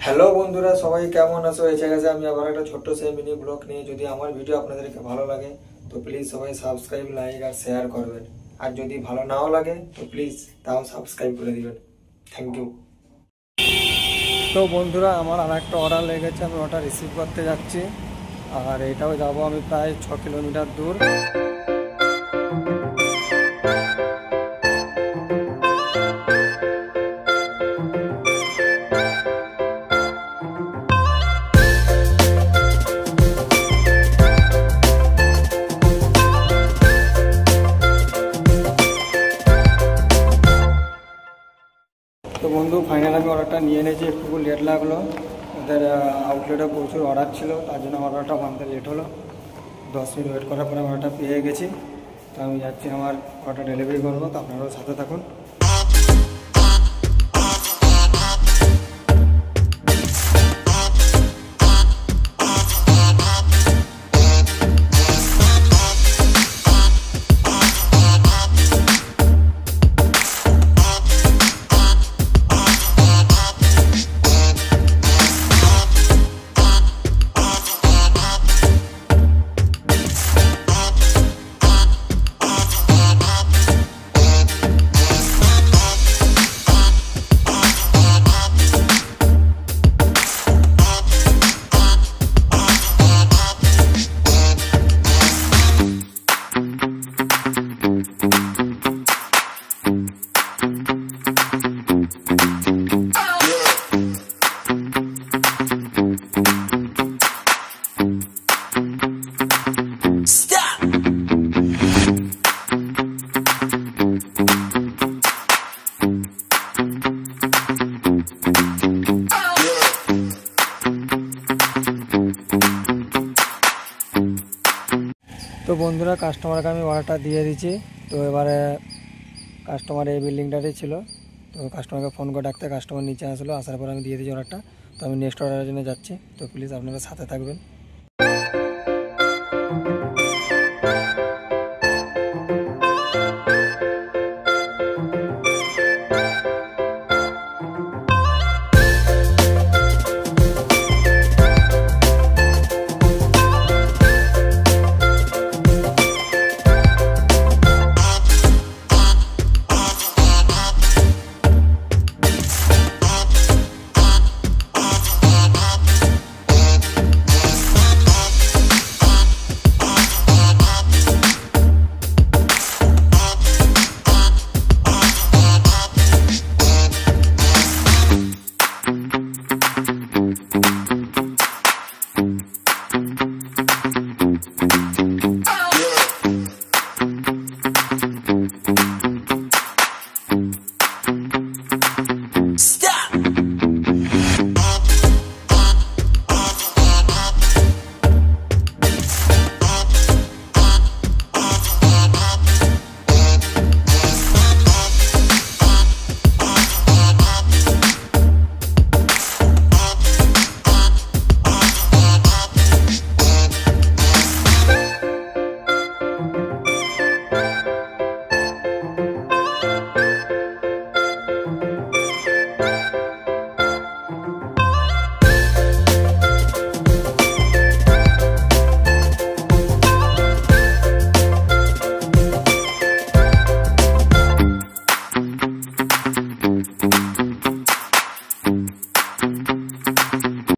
Hello বন্ধুরা, সবাই কেমন আছো? এসে গেছে আমি আবার একটা ছোট্ট সেই মিনি ব্লগ নিয়ে। যদি আমার ভিডিও আপনাদেরকে ভালো লাগে তো প্লিজ সবাই সাবস্ক্রাইব, লাইক আর শেয়ার করবেন। আর যদি ভালো নাও লাগে তো প্লিজ তাও সাবস্ক্রাইব করে দিবেন। Thank you. তো বন্ধুরা, আমার আর একটা অর্ডার লেগেছে, আমি ওটা রিসিভ করতে যাচ্ছি। আর এটাও যাবো আমি প্রায় 6 কিলোমিটার দূর। তো বন্ধু, ফাইনাল আমি অর্ডারটা নিয়ে নিয়েছি। একটু লেট লাগলো, ওদের আউটলেটে প্রচুর অর্ডার ছিল, তার জন্য অর্ডারটা বানতে লেট হলো। 10 মিনিট ওয়েট করার পরে অর্ডারটা পেয়ে গেছি। তো আমি যাচ্ছি আমার অর্ডার ডেলিভারি করবো। তো আপনারাও সাথে থাকুন। তো বন্ধুরা, কাস্টমারকে আমি অর্ডারটা দিয়ে দিচ্ছি। তো এবারে কাস্টমার এই বিল্ডিংটাতেই ছিল। তো কাস্টমারকে ফোন করে ডাকতে কাস্টমার নিচে আসলো, আসার পর আমি দিয়ে দিচ্ছি অর্ডারটা। তো আমি নেক্সট অর্ডারের জন্য যাচ্ছি। তো প্লিজ আপনারা সাথে থাকবেন।